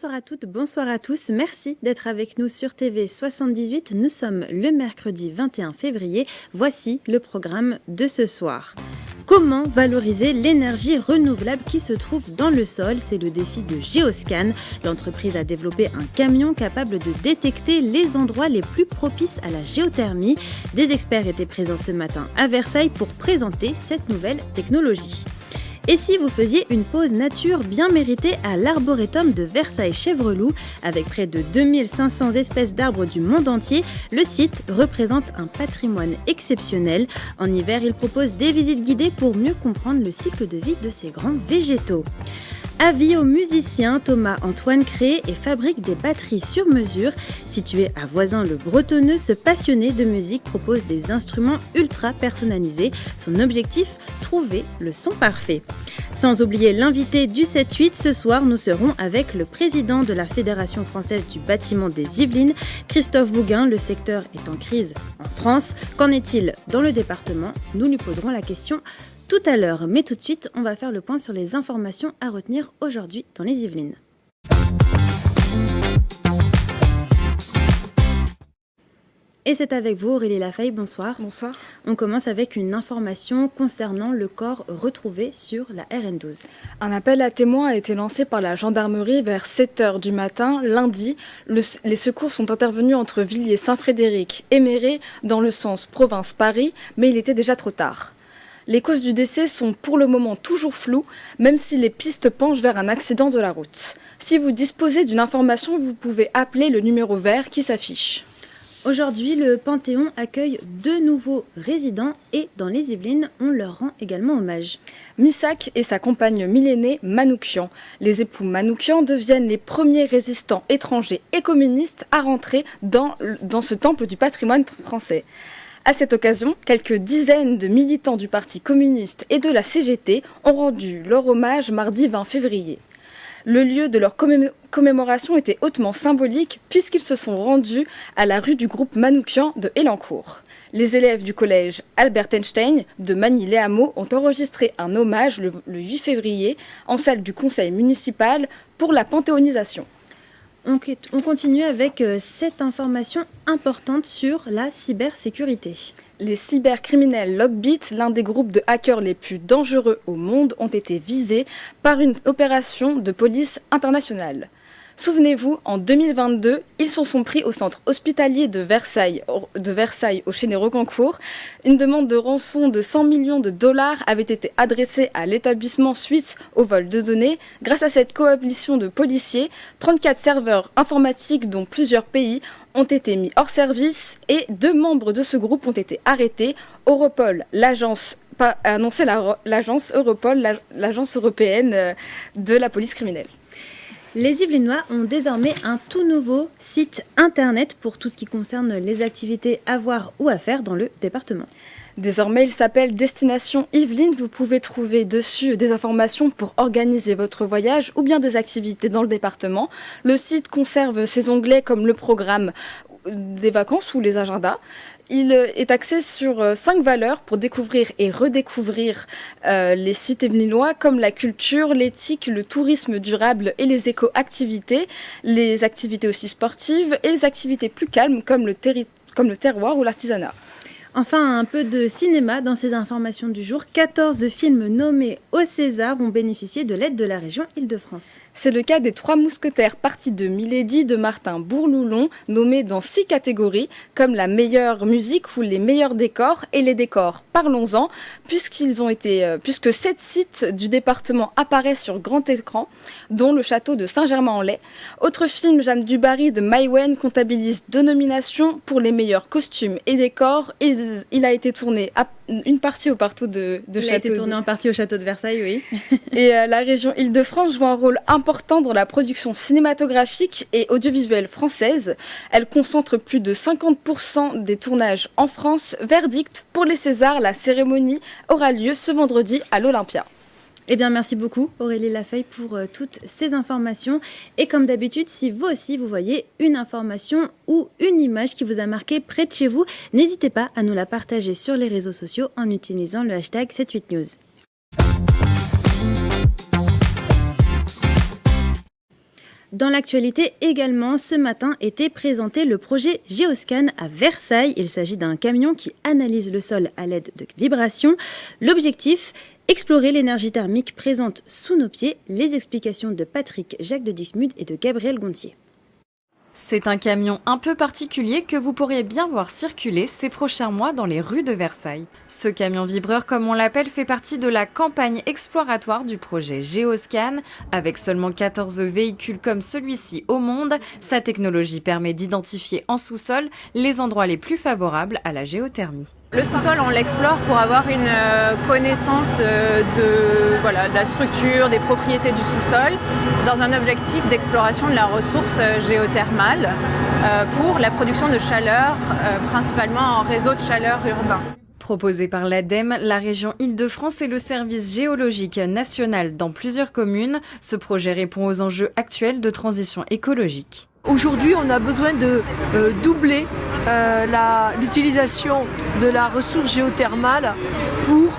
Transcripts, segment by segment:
Bonsoir à toutes, bonsoir à tous. Merci d'être avec nous sur TV 78. Nous sommes le mercredi 21 février. Voici le programme de ce soir. Comment valoriser l'énergie renouvelable qui se trouve dans le sol? C'est le défi de Geoscan. L'entreprise a développé un camion capable de détecter les endroits les plus propices à la géothermie. Des experts étaient présents ce matin à Versailles pour présenter cette nouvelle technologie. Et si vous faisiez une pause nature bien méritée à l'Arboretum de Versailles-Chevreloup, avec près de 2500 espèces d'arbres du monde entier, le site représente un patrimoine exceptionnel. En hiver, il propose des visites guidées pour mieux comprendre le cycle de vie de ces grands végétaux. Avis aux musiciens, Thomas-Antoine crée et fabrique des batteries sur mesure. Situé à Voisins-le-Bretonneux, ce passionné de musique propose des instruments ultra personnalisés. Son objectif, trouver le son parfait. Sans oublier l'invité du 7-8, ce soir nous serons avec le président de la Fédération française du bâtiment des Yvelines, Christophe Bouguin. Le secteur est en crise en France. Qu'en est-il dans le département? Nous lui poserons la question tout à l'heure, mais tout de suite, on va faire le point sur les informations à retenir aujourd'hui dans les Yvelines. Et c'est avec vous Aurélie Lafay, bonsoir. Bonsoir. On commence avec une information concernant le corps retrouvé sur la RN12. Un appel à témoins a été lancé par la gendarmerie vers 7h du matin, lundi. Les secours sont intervenus entre Villiers-Saint-Frédéric et Méret dans le sens province-Paris, mais il était déjà trop tard. Les causes du décès sont pour le moment toujours floues, même si les pistes penchent vers un accident de la route. Si vous disposez d'une information, vous pouvez appeler le numéro vert qui s'affiche. Aujourd'hui, le Panthéon accueille 2 nouveaux résidents et dans les Yvelines, on leur rend également hommage. Missak et sa compagne Milénée Manoukian. Les époux Manoukian deviennent les premiers résistants étrangers et communistes à rentrer dans ce temple du patrimoine français. À cette occasion, quelques dizaines de militants du Parti communiste et de la CGT ont rendu leur hommage mardi 20 février. Le lieu de leur commémoration était hautement symbolique puisqu'ils se sont rendus à la rue du groupe Manoukian de Elancourt. Les élèves du collège Albert Einstein de Magny-les-Hameaux ont enregistré un hommage le 8 février en salle du conseil municipal pour la panthéonisation. On continue avec cette information importante sur la cybersécurité. Les cybercriminels Lockbit, l'un des groupes de hackers les plus dangereux au monde, ont été visés par une opération de police internationale. Souvenez-vous, en 2022, ils se sont pris au centre hospitalier de Versailles au Chénet-Rocancourt. Une demande de rançon de 100 millions de dollars avait été adressée à l'établissement suite au vol de données. Grâce à cette coalition de policiers, 34 serveurs informatiques dont plusieurs pays ont été mis hors service et 2 membres de ce groupe ont été arrêtés. Europol, l'agence Europol, l'agence européenne de la police criminelle. Les Yvelinois ont désormais un tout nouveau site internet pour tout ce qui concerne les activités à voir ou à faire dans le département. Désormais, il s'appelle Destination Yvelines. Vous pouvez trouver dessus des informations pour organiser votre voyage ou bien des activités dans le département. Le site conserve ses onglets comme le programme des vacances ou les agendas. Il est axé sur 5 valeurs pour découvrir et redécouvrir les sites yvelinois comme la culture, l'éthique, le tourisme durable et les éco-activités, les activités aussi sportives et les activités plus calmes comme le terroir ou l'artisanat. Enfin, un peu de cinéma dans ces informations du jour. 14 films nommés au César ont bénéficié de l'aide de la région Île-de-France. C'est le cas des 3 mousquetaires partie de Milady de Martin Bourloulon, nommés dans 6 catégories, comme la meilleure musique ou les meilleurs décors et les décors. Parlons-en, puisque 7 sites du département apparaissent sur grand écran, dont le château de Saint-Germain-en-Laye. Autre film, Jeanne du Barry de Maïwenn comptabilise 2 nominations pour les meilleurs costumes et décors. Il a été tourné une partie au partout de Il château. a été tourné en partie au château de Versailles, oui. Et la région Île-de-France joue un rôle important dans la production cinématographique et audiovisuelle française. Elle concentre plus de 50% des tournages en France. Verdict pour les Césars, la cérémonie aura lieu ce vendredi à l'Olympia. Eh bien, merci beaucoup Aurélie Lafay pour toutes ces informations. Et comme d'habitude, si vous aussi vous voyez une information ou une image qui vous a marqué près de chez vous, n'hésitez pas à nous la partager sur les réseaux sociaux en utilisant le hashtag 78news. Dans l'actualité également, ce matin était présenté le projet Geoscan à Versailles. Il s'agit d'un camion qui analyse le sol à l'aide de vibrations. L'objectif, explorer l'énergie thermique présente sous nos pieds. Les explications de Patrick Jacques de Dixmude et de Gabriel Gontier. C'est un camion un peu particulier que vous pourriez bien voir circuler ces prochains mois dans les rues de Versailles. Ce camion vibreur, comme on l'appelle, fait partie de la campagne exploratoire du projet Geoscan. Avec seulement 14 véhicules comme celui-ci au monde, sa technologie permet d'identifier en sous-sol les endroits les plus favorables à la géothermie. Le sous-sol, on l'explore pour avoir une connaissance de la structure, des propriétés du sous-sol, dans un objectif d'exploration de la ressource géothermale pour la production de chaleur, principalement en réseau de chaleur urbain. Proposé par l'ADEME, la région Île-de-France et le service géologique national dans plusieurs communes, ce projet répond aux enjeux actuels de transition écologique. Aujourd'hui, on a besoin de doubler l'utilisation de la ressource géothermale pour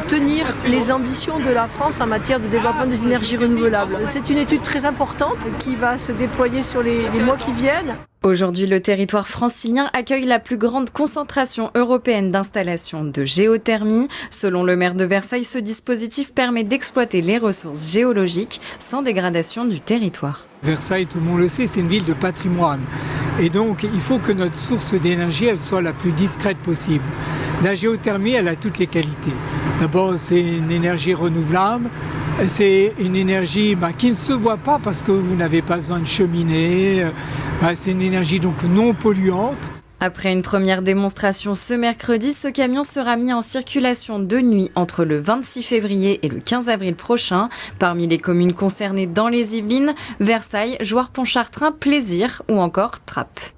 tenir les ambitions de la France en matière de développement des énergies renouvelables. C'est une étude très importante qui va se déployer sur les mois qui viennent. Aujourd'hui, le territoire francilien accueille la plus grande concentration européenne d'installations de géothermie. Selon le maire de Versailles, ce dispositif permet d'exploiter les ressources géologiques sans dégradation du territoire. Versailles, tout le monde le sait, c'est une ville de patrimoine. Et donc, il faut que notre source d'énergie, elle soit la plus discrète possible. La géothermie, elle a toutes les qualités. D'abord, c'est une énergie renouvelable. C'est une énergie qui ne se voit pas parce que vous n'avez pas besoin de cheminée. C'est une énergie donc non polluante. Après une première démonstration ce mercredi, ce camion sera mis en circulation de nuit entre le 26 février et le 15 avril prochain. Parmi les communes concernées dans les Yvelines, Versailles, Jouarre-Pontchartrain, Plaisir ou encore Trappes.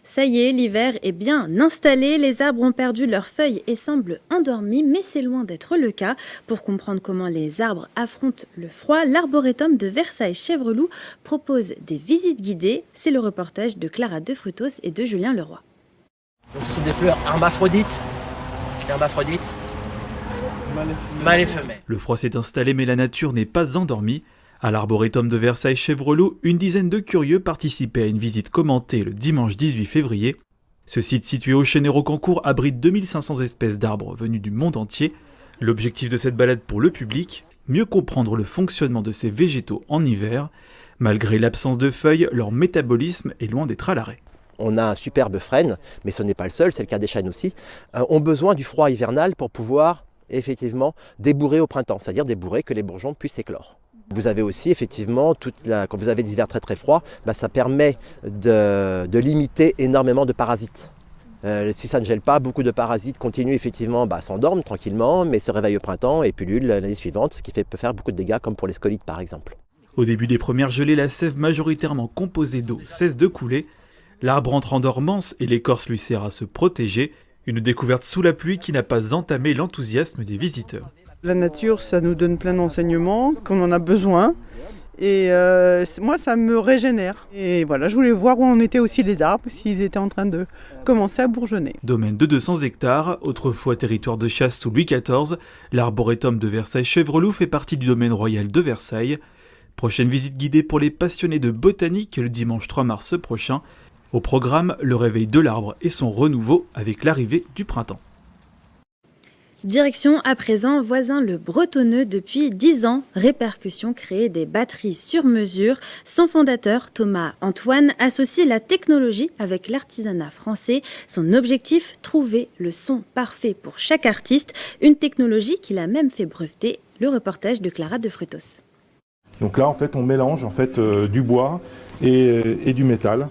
Ça y est, l'hiver est bien installé, les arbres ont perdu leurs feuilles et semblent endormis, mais c'est loin d'être le cas. Pour comprendre comment les arbres affrontent le froid, l'arboretum de Versailles-Chevreloup propose des visites guidées. C'est le reportage de Clara Defrutos et de Julien Leroy. Donc, ce sont des fleurs hermaphrodites, mâles et femelles. Le froid s'est installé mais la nature n'est pas endormie. À l'arboretum de Versailles-Chevreloup, une dizaine de curieux participaient à une visite commentée le dimanche 18 février. Ce site situé au Chêne-et-Rocancourt abrite 2500 espèces d'arbres venus du monde entier. L'objectif de cette balade pour le public, mieux comprendre le fonctionnement de ces végétaux en hiver. Malgré l'absence de feuilles, leur métabolisme est loin d'être à l'arrêt. On a un superbe frêne, mais ce n'est pas le seul, c'est le cas des chênes aussi, ont besoin du froid hivernal pour pouvoir effectivement débourrer au printemps, c'est-à-dire débourrer que les bourgeons puissent éclore. Vous avez aussi effectivement, quand vous avez des hivers très très froids, ça permet de limiter énormément de parasites. Si ça ne gèle pas, beaucoup de parasites continuent effectivement, s'endorment tranquillement, mais se réveillent au printemps et pullulent l'année suivante, ce qui peut faire beaucoup de dégâts comme pour les scolites par exemple. Au début des premières gelées, la sève majoritairement composée d'eau cesse de couler. L'arbre entre en dormance et l'écorce lui sert à se protéger. Une découverte sous la pluie qui n'a pas entamé l'enthousiasme des visiteurs. La nature, ça nous donne plein d'enseignements, qu'on en a besoin. Et moi, ça me régénère. Et voilà, je voulais voir où en étaient aussi les arbres, s'ils étaient en train de commencer à bourgeonner. Domaine de 200 hectares, autrefois territoire de chasse sous Louis XIV, l'arboretum de Versailles-Chevreloup fait partie du domaine royal de Versailles. Prochaine visite guidée pour les passionnés de botanique le dimanche 3 mars prochain. Au programme, le réveil de l'arbre et son renouveau avec l'arrivée du printemps. Direction à présent Voisins-le-Bretonneux depuis 10 ans. Répercussion créer des batteries sur mesure. Son fondateur, Thomas Antoine, associe la technologie avec l'artisanat français. Son objectif, trouver le son parfait pour chaque artiste. Une technologie qu'il a même fait breveter. Le reportage de Clara Defrutos. Donc là, en fait, on mélange du bois et du métal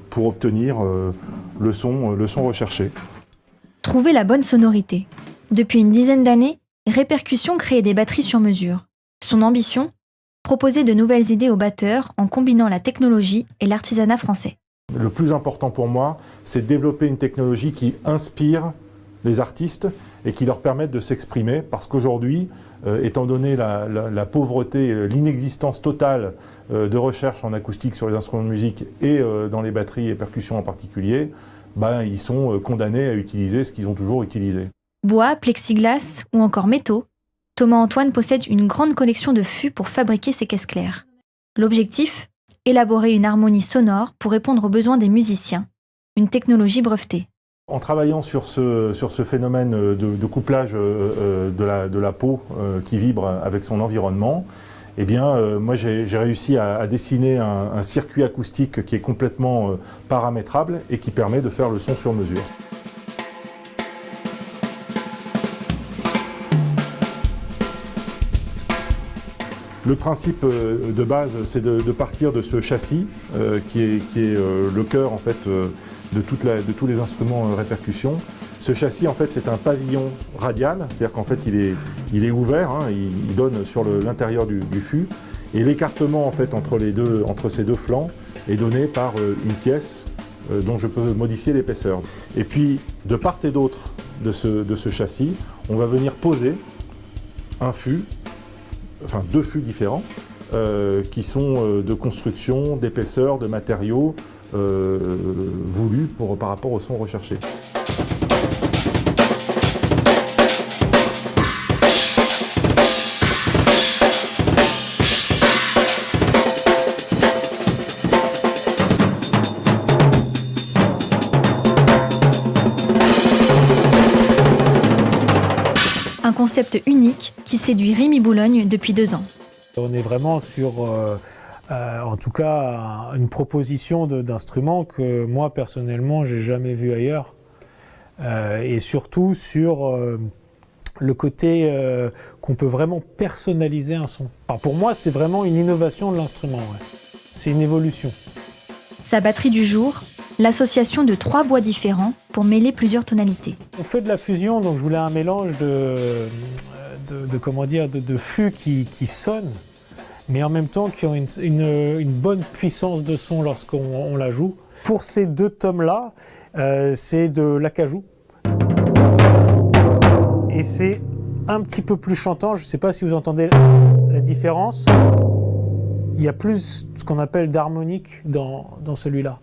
pour obtenir le son recherché. Trouver la bonne sonorité. Depuis une dizaine d'années, Répercussion crée des batteries sur mesure. Son ambition ? Proposer de nouvelles idées aux batteurs en combinant la technologie et l'artisanat français. Le plus important pour moi, c'est de développer une technologie qui inspire les artistes et qui leur permette de s'exprimer, parce qu'aujourd'hui, étant donné la pauvreté, l'inexistence totale de recherche en acoustique sur les instruments de musique et dans les batteries et percussions en particulier, ils sont condamnés à utiliser ce qu'ils ont toujours utilisé. Bois, plexiglas ou encore métaux, Thomas Antoine possède une grande collection de fûts pour fabriquer ses caisses claires. L'objectif ? Élaborer une harmonie sonore pour répondre aux besoins des musiciens. Une technologie brevetée. En travaillant sur ce phénomène de couplage de la peau qui vibre avec son environnement, eh bien, moi j'ai réussi à dessiner un circuit acoustique qui est complètement paramétrable et qui permet de faire le son sur mesure. Le principe de base, c'est de partir de ce châssis qui est le cœur en fait, de tous les instruments répercussion. Ce châssis, en fait, c'est un pavillon radial, c'est-à-dire qu'en fait, il est ouvert, hein, il donne sur l'intérieur du fût, et l'écartement en fait entre ces deux flancs est donné par une pièce dont je peux modifier l'épaisseur. Et puis, de part et d'autre de ce châssis, on va venir poser un fût, enfin 2 fûts différents, qui sont de construction, d'épaisseur, de matériaux voulus par rapport au son recherché. Un concept unique qui séduit Rémi Boulogne depuis 2 ans. On est vraiment sur, en tout cas, une proposition d'instrument que moi, personnellement, j'ai jamais vu ailleurs. Et surtout sur le côté qu'on peut vraiment personnaliser un son. Enfin, pour moi, c'est vraiment une innovation de l'instrument. Ouais. C'est une évolution. Sa batterie du jour, l'association de 3 bois différents pour mêler plusieurs tonalités. On fait de la fusion, donc je voulais un mélange de fûts qui sonnent, mais en même temps qui ont une bonne puissance de son lorsqu'on la joue. Pour ces 2 tomes-là, c'est de l'acajou. Et c'est un petit peu plus chantant, je ne sais pas si vous entendez la différence. Il y a plus ce qu'on appelle d'harmonique dans celui-là.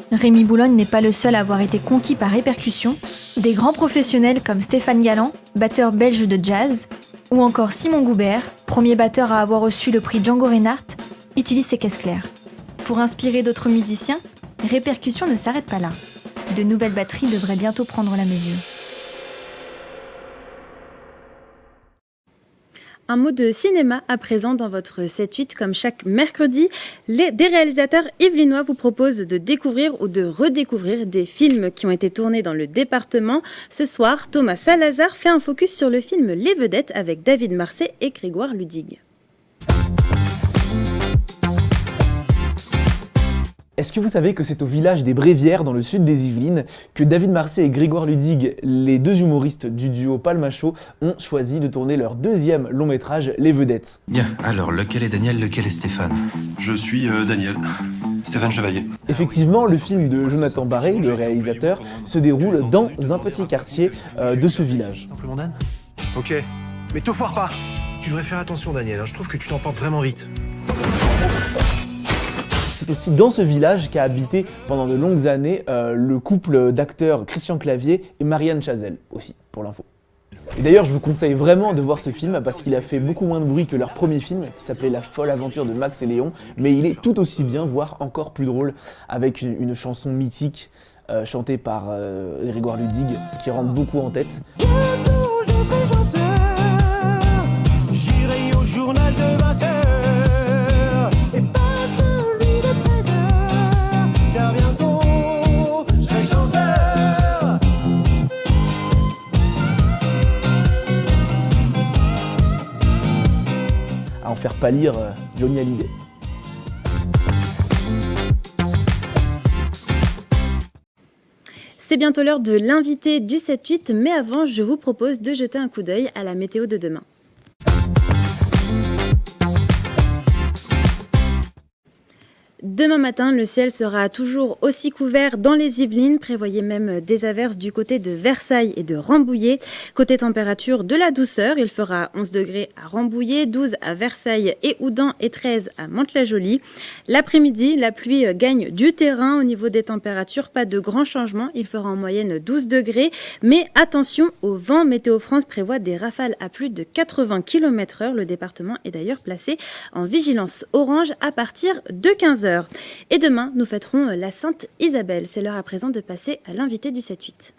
Rémi Boulogne n'est pas le seul à avoir été conquis par Répercussion. Des grands professionnels comme Stéphane Galland, batteur belge de jazz, ou encore Simon Goubert, premier batteur à avoir reçu le prix Django Reinhardt, utilisent ses caisses claires. Pour inspirer d'autres musiciens, Répercussion ne s'arrête pas là. De nouvelles batteries devraient bientôt prendre la mesure. Un mot de cinéma à présent dans votre 7-8, comme chaque mercredi. Des réalisateurs yvelinois vous proposent de découvrir ou de redécouvrir des films qui ont été tournés dans le département. Ce soir, Thomas Salazar fait un focus sur le film Les Vedettes avec David Marsay et Grégoire Ludig. Est-ce que vous savez que c'est au village des Brévières, dans le sud des Yvelines, que David Marsay et Grégoire Ludig, les 2 humoristes du duo Palmacho, ont choisi de tourner leur 2e long métrage, Les Vedettes. Bien, alors lequel est Daniel, lequel est Stéphane? Je suis Daniel, Stéphane Chevalier. Effectivement, le film de Jonathan Barré, le réalisateur, se déroule dans un petit quartier de ce village. Simplement Dan? Ok, mais te foire pas. Tu devrais faire attention Daniel, je trouve que tu t'emportes vraiment vite. C'est aussi dans ce village qu'a habité pendant de longues années le couple d'acteurs Christian Clavier et Marianne Chazelle, aussi, pour l'info. Et d'ailleurs, je vous conseille vraiment de voir ce film parce qu'il a fait beaucoup moins de bruit que leur premier film, qui s'appelait La folle aventure de Max et Léon, mais il est tout aussi bien, voire encore plus drôle, avec une chanson mythique chantée par Grégoire Ludig, qui rentre beaucoup en tête. J'irai au journal de 20h. À en faire pâlir Johnny Hallyday. C'est bientôt l'heure de l'invité du 7-8, mais avant, je vous propose de jeter un coup d'œil à la météo de demain. Demain matin, le ciel sera toujours aussi couvert dans les Yvelines. Prévoyez même des averses du côté de Versailles et de Rambouillet. Côté température, de la douceur. Il fera 11 degrés à Rambouillet, 12 à Versailles et Houdan et 13 à Mantes-la-Jolie. L'après-midi, la pluie gagne du terrain au niveau des températures. Pas de grands changements. Il fera en moyenne 12 degrés. Mais attention au vent. Météo France prévoit des rafales à plus de 80 km/h. Le département est d'ailleurs placé en vigilance orange à partir de 15h. Et demain, nous fêterons la Sainte Isabelle. C'est l'heure à présent de passer à l'invité du 7-8.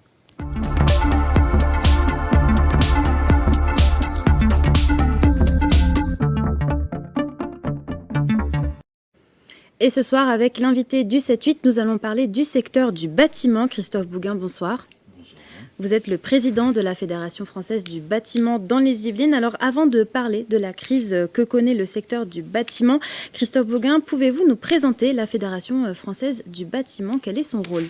Et ce soir, avec l'invité du 7-8, nous allons parler du secteur du bâtiment. Christophe Bouguin, bonsoir. Vous êtes le président de la Fédération française du bâtiment dans les Yvelines. Alors avant de parler de la crise que connaît le secteur du bâtiment, Christophe Bouguin, pouvez-vous nous présenter la Fédération française du bâtiment? Quel est son rôle?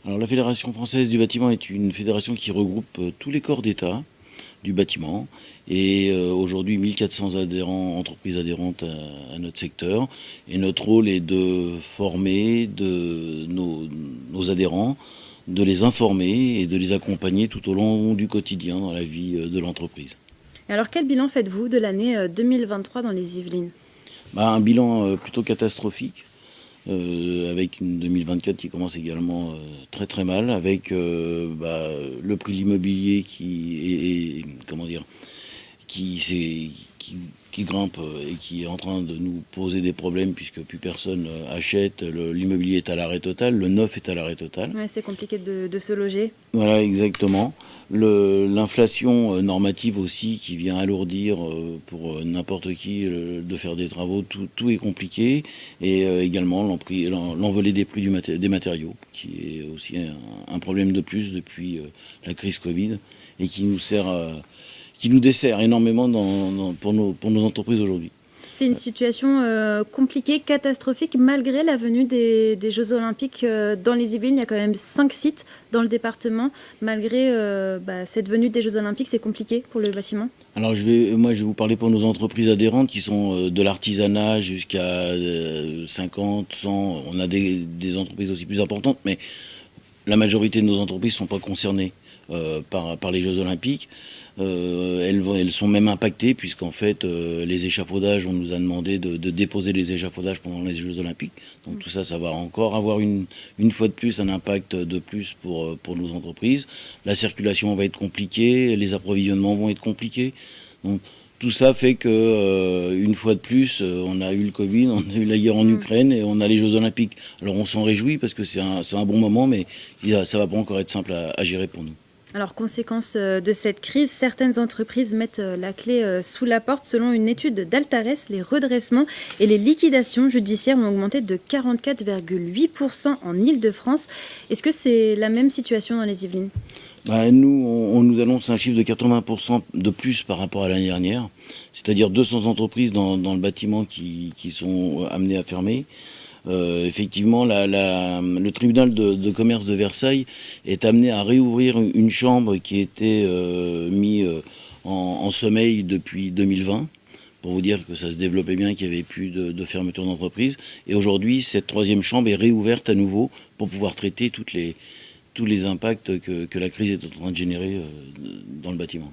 Alors la Fédération française du bâtiment est une fédération qui regroupe tous les corps d'État du bâtiment et aujourd'hui 1400 entreprises adhérentes à notre secteur. Et notre rôle est de former nos adhérents, de les informer et de les accompagner tout au long du quotidien dans la vie de l'entreprise. Alors quel bilan faites-vous de l'année 2023 dans les Yvelines? Un bilan plutôt catastrophique, avec une 2024 qui commence également très très mal, avec le prix de l'immobilier qui grimpe et qui est en train de nous poser des problèmes puisque plus personne achète, l'immobilier est à l'arrêt total, le neuf est à l'arrêt total. Ouais, c'est compliqué de se loger. Voilà, exactement. L'inflation normative aussi qui vient alourdir pour n'importe qui de faire des travaux, tout est compliqué. Et également l'envolée des prix des matériaux qui est aussi un problème de plus depuis la crise Covid et qui nous dessert énormément pour nos entreprises aujourd'hui. C'est une situation compliquée, catastrophique, malgré la venue des Jeux Olympiques dans les Yvelines. Il y a quand même 5 sites dans le département. Malgré cette venue des Jeux Olympiques, c'est compliqué pour le bâtiment. Alors je vais vous parler pour nos entreprises adhérentes qui sont de l'artisanat jusqu'à 50, 100. On a des entreprises aussi plus importantes, mais la majorité de nos entreprises ne sont pas concernées par les Jeux Olympiques. Elles sont même impactées puisqu'en fait les échafaudages, on nous a demandé de déposer les échafaudages pendant les Jeux Olympiques. Donc tout ça va encore avoir une fois de plus un impact de plus pour nos entreprises. La circulation va être compliquée, les approvisionnements vont être compliqués. Donc tout ça fait que une fois de plus, on a eu le Covid, on a eu la guerre en Ukraine et on a les Jeux Olympiques. Alors on s'en réjouit parce que c'est un bon moment, mais ça va pas encore être simple à gérer pour nous. Alors, conséquence de cette crise, certaines entreprises mettent la clé sous la porte. Selon une étude d'Altares, les redressements et les liquidations judiciaires ont augmenté de 44,8% en Île-de-France. Est-ce que c'est la même situation dans les Yvelines? Nous, on nous annonce un chiffre de 80% de plus par rapport à l'année dernière, c'est-à-dire 200 entreprises dans le bâtiment qui sont amenées à fermer. Effectivement, le tribunal de commerce de Versailles est amené à réouvrir une chambre qui était mise en sommeil depuis 2020, pour vous dire que ça se développait bien, qu'il n'y avait plus de fermeture d'entreprise. Et aujourd'hui, cette troisième chambre est réouverte à nouveau pour pouvoir traiter tous les impacts que la crise est en train de générer dans le bâtiment.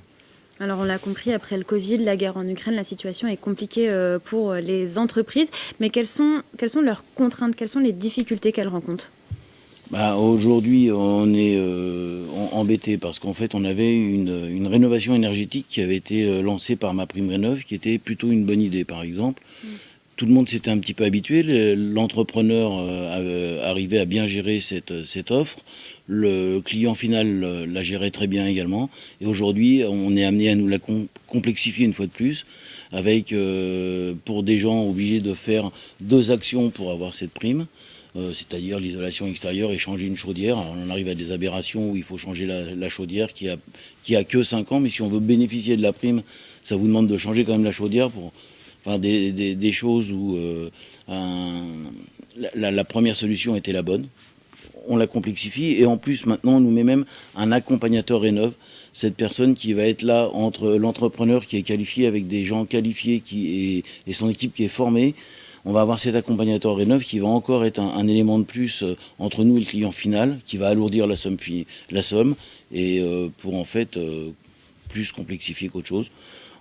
Alors on l'a compris, après le Covid, la guerre en Ukraine, la situation est compliquée pour les entreprises. Mais quelles sont leurs contraintes, quelles sont les difficultés qu'elles rencontrent? Aujourd'hui, on est embêté parce qu'en fait, on avait une rénovation énergétique qui avait été lancée par MaPrimeRénov', qui était plutôt une bonne idée, par exemple. Tout le monde s'était un petit peu habitué, l'entrepreneur arrivait à bien gérer cette offre, le client final la gérait très bien également, et aujourd'hui on est amené à nous la complexifier une fois de plus, avec pour des gens obligés de faire 2 actions pour avoir cette prime, c'est-à-dire l'isolation extérieure et changer une chaudière. Alors on arrive à des aberrations où il faut changer la chaudière qui a que 5 ans, mais si on veut bénéficier de la prime, ça vous demande de changer quand même la chaudière pour... Enfin, des choses où la première solution était la bonne. On la complexifie et en plus maintenant on nous met même un accompagnateur rénov', cette personne qui va être là entre l'entrepreneur qui est qualifié avec des gens qualifiés et son équipe qui est formée on va avoir cet accompagnateur Rénov qui va encore être un élément de plus entre nous et le client final, qui va alourdir la somme et pour en fait plus complexifier qu'autre chose.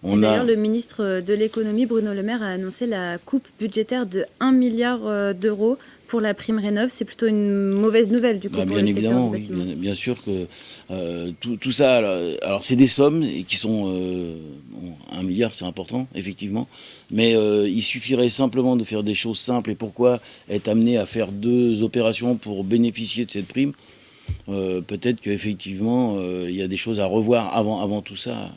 D'ailleurs, le ministre de l'économie, Bruno Le Maire, a annoncé la coupe budgétaire de 1 milliard d'euros pour la prime Rénov'. C'est plutôt une mauvaise nouvelle du coup pour le secteur du bâtiment. Bien sûr que tout ça, alors c'est des sommes qui sont 1 milliard, c'est important effectivement, mais il suffirait simplement de faire des choses simples. Et pourquoi être amené à faire 2 opérations pour bénéficier de cette prime? Peut-être qu'effectivement, il y a des choses à revoir avant tout ça.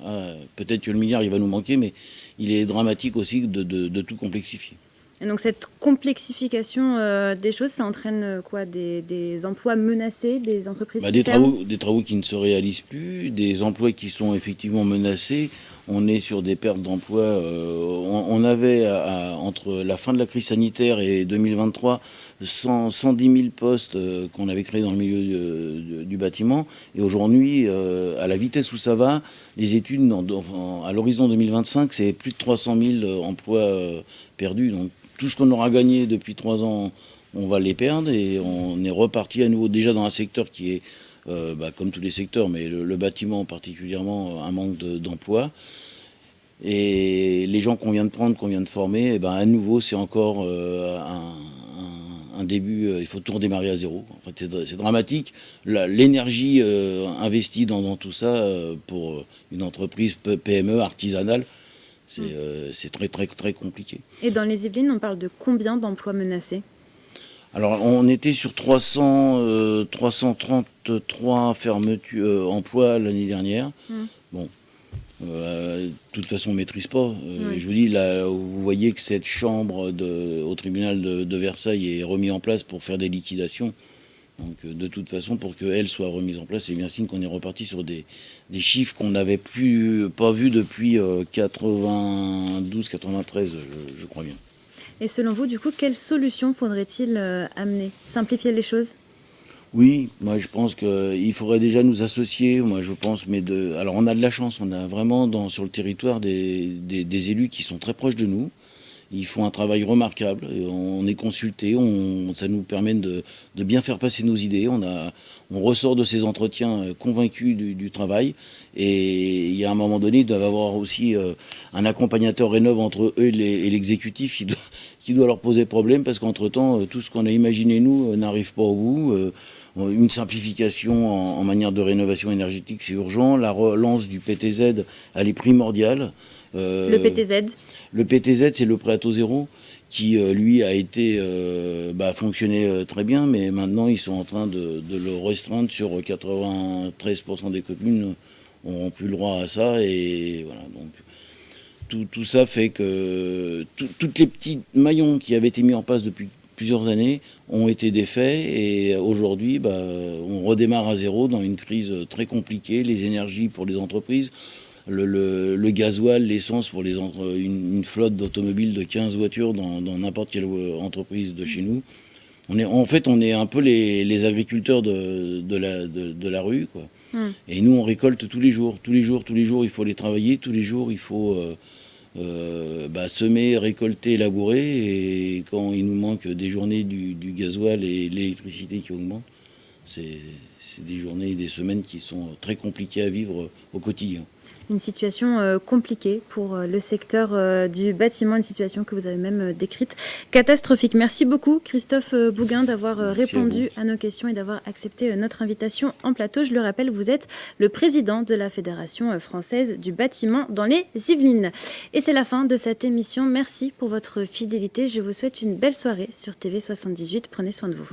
Peut-être que le milliard, il va nous manquer, mais il est dramatique aussi de tout complexifier. Et donc cette complexification des choses, ça entraîne quoi? Des emplois menacés, des entreprises qui ferment? Des travaux qui ne se réalisent plus, des emplois qui sont effectivement menacés. On est sur des pertes d'emplois. On avait, entre la fin de la crise sanitaire et 2023, 110 000 postes qu'on avait créés dans le milieu du bâtiment. Et aujourd'hui, à la vitesse où ça va, les études, à l'horizon 2025, c'est plus de 300 000 emplois perdus. Donc tout ce qu'on aura gagné depuis 3 ans, on va les perdre. Et on est reparti à nouveau déjà dans un secteur qui est, comme tous les secteurs, mais le bâtiment particulièrement, un manque d'emplois. Et les gens qu'on vient de prendre, qu'on vient de former, à nouveau, c'est encore un début, il faut tout redémarrer à zéro. En fait, c'est dramatique. L'énergie investie dans tout ça pour une entreprise PME artisanale, c'est très, très, très compliqué. Et dans les Yvelines, on parle de combien d'emplois menacés? Alors, on était sur 333 fermetures emplois l'année dernière. Bon. De toute façon, on ne maîtrise pas. Je vous dis, là, vous voyez que cette chambre au tribunal de Versailles est remise en place pour faire des liquidations. Donc, de toute façon, pour qu'elle soit remise en place, c'est bien signe qu'on est reparti sur des chiffres qu'on n'avait pas vus depuis 92-93, je crois bien. Et selon vous, du coup, quelles solutions faudrait-il amener? Simplifier les choses? Oui, moi je pense qu'il faudrait déjà nous associer, alors on a de la chance, on a vraiment sur le territoire des élus qui sont très proches de nous. Ils font un travail remarquable, on est consultés, ça nous permet de bien faire passer nos idées. On ressort de ces entretiens convaincus du travail. Et il y a un moment donné, il doit y avoir aussi un accompagnateur Rénov' entre eux et l'exécutif qui doit leur poser problème, parce qu'entre-temps, tout ce qu'on a imaginé nous n'arrive pas au bout. Une simplification en manière de rénovation énergétique, c'est urgent. La relance du PTZ, elle est primordiale. Le PTZ? Le PTZ, c'est le prêt à taux zéro, qui, lui, a été fonctionné très bien, mais maintenant, ils sont en train de le restreindre sur 93% des communes n'auront plus le droit à ça. Et voilà, donc tout ça fait que toutes les petits maillons qui avaient été mis en place depuis plusieurs années ont été défaits, et aujourd'hui on redémarre à zéro dans une crise très compliquée. Les énergies pour les entreprises, le gasoil, l'essence pour une flotte d'automobiles de 15 voitures dans n'importe quelle entreprise de chez nous. On est un peu les agriculteurs de la rue, quoi. Et nous on récolte tous les jours, il faut les travailler, tous les jours il faut semer, récolter, labourer. Et quand il nous manque des journées du gasoil et l'électricité qui augmente, c'est des journées et des semaines qui sont très compliquées à vivre au quotidien. Une situation compliquée pour le secteur du bâtiment, une situation que vous avez même décrite catastrophique. Merci beaucoup Christophe Bouguin d'avoir répondu à nos questions et d'avoir accepté notre invitation en plateau. Je le rappelle, vous êtes le président de la Fédération française du bâtiment dans les Yvelines. Et c'est la fin de cette émission. Merci pour votre fidélité. Je vous souhaite une belle soirée sur TV78. Prenez soin de vous.